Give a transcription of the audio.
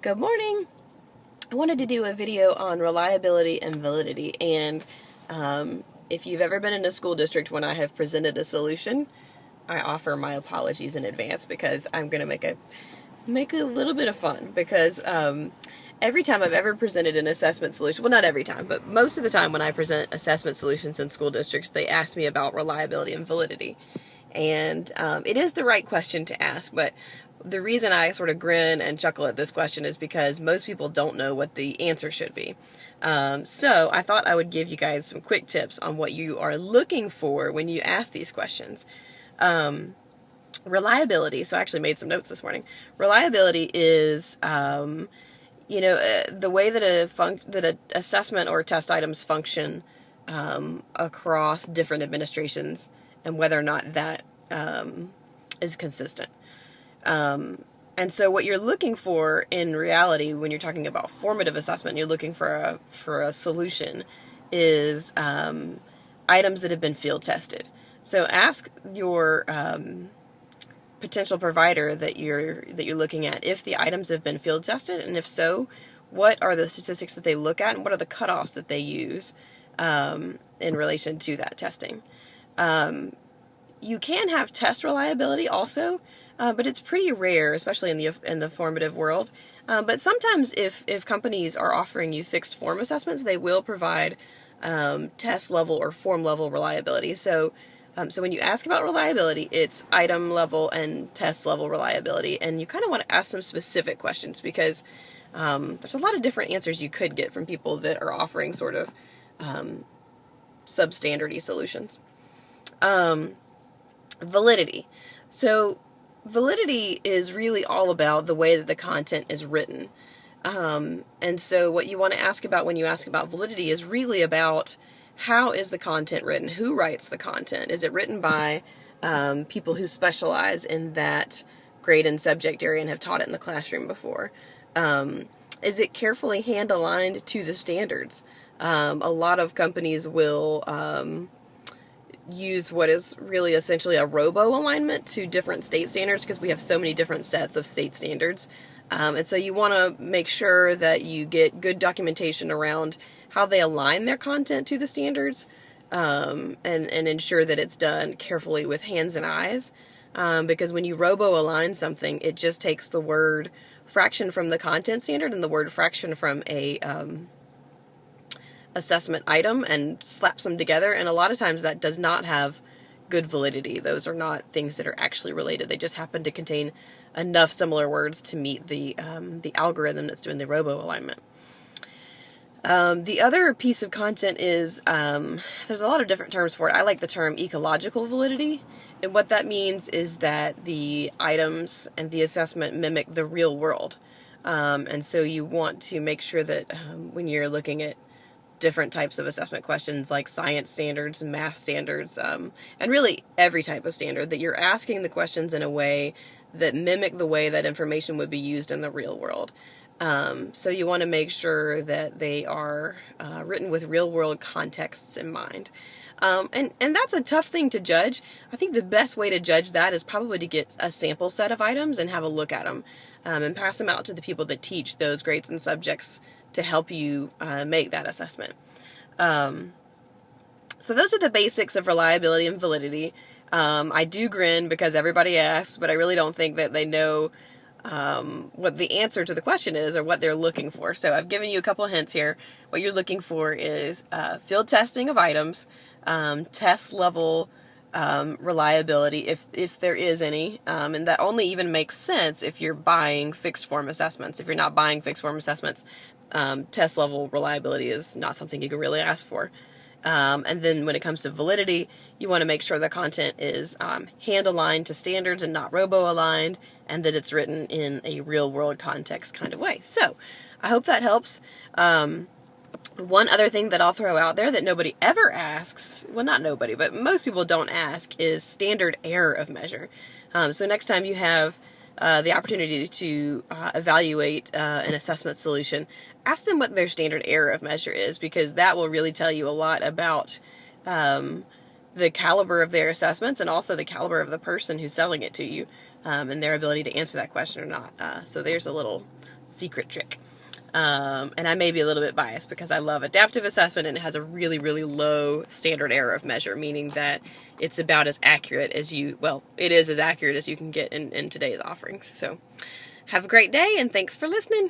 Good morning. I wanted to do a video on reliability and validity, and if you've ever been in a school district when I have presented a solution, I offer my apologies in advance because I'm going to make a little bit of fun because every time I've ever presented an assessment solution, well, not every time, but most of the time when I present assessment solutions in school districts, they ask me about reliability and validity. And it is the right question to ask, but the reason I sort of grin and chuckle at this question is because most people don't know what the answer should be. So I thought I would give you guys some quick tips on what you are looking for when you ask these questions. Reliability, so I actually made some notes this morning. Reliability is, the way that an assessment or test items function across different administrations and whether or not that is consistent. And so what you're looking for in reality when you're talking about formative assessment, you're looking for a solution is items that have been field tested. So ask your potential provider that you're looking at if the items have been field tested, and if so, what are the statistics that they look at and what are the cutoffs that they use in relation to that testing. You can have test reliability also, but it's pretty rare, especially in the formative world. But sometimes if companies are offering you fixed form assessments, they will provide test level or form level reliability. So when you ask about reliability, it's item level and test level reliability, and you kind of want to ask some specific questions because there's a lot of different answers you could get from people that are offering sort of substandard-y solutions. Validity. So validity is really all about the way that the content is written. And so what you want to ask about when you ask about validity is really about how is the content written? Who writes the content? Is it written by people who specialize in that grade and subject area and have taught it in the classroom before? Is it carefully hand-aligned to the standards? A lot of companies will use what is really essentially a robo-alignment to different state standards because we have so many different sets of state standards. And so you want to make sure that you get good documentation around how they align their content to the standards and ensure that it's done carefully with hands and eyes. Because when you robo-align something, it just takes the word fraction from the content standard and the word fraction from a assessment item and slaps them together, and a lot of times that does not have good validity. Those are not things that are actually related. They just happen to contain enough similar words to meet the algorithm that's doing the robo alignment. The other piece of content is there's a lot of different terms for it. I like the term ecological validity, and what that means is that the items and the assessment mimic the real world, and so you want to make sure that when you're looking at different types of assessment questions like science standards and math standards, and really every type of standard, that you're asking the questions in a way that mimic the way that information would be used in the real world. So you want to make sure that they are written with real world contexts in mind. And that's a tough thing to judge. I think the best way to judge that is probably to get a sample set of items and have a look at them and pass them out to the people that teach those grades and subjects to help you make that assessment. So those are the basics of reliability and validity. I do grin because everybody asks, but I really don't think that they know what the answer to the question is or what they're looking for. So I've given you a couple of hints here. What you're looking for is field testing of items, test level reliability, if there is any, and that only even makes sense if you're buying fixed form assessments. If you're not buying fixed form assessments, test level reliability is not something you can really ask for. And then when it comes to validity, you want to make sure the content is hand-aligned to standards and not robo-aligned, and that it's written in a real-world context kind of way. So I hope that helps. One other thing that I'll throw out there that nobody ever asks, well, not nobody, but most people don't ask, is standard error of measure. So next time you have the opportunity to evaluate an assessment solution, ask them what their standard error of measure is, because that will really tell you a lot about the caliber of their assessments and also the caliber of the person who's selling it to you and their ability to answer that question or not. So there's a little secret trick. And I may be a little bit biased because I love adaptive assessment, and it has a really, really low standard error of measure, meaning that it's about as accurate as it is as accurate as you can get in today's offerings. So have a great day, and thanks for listening.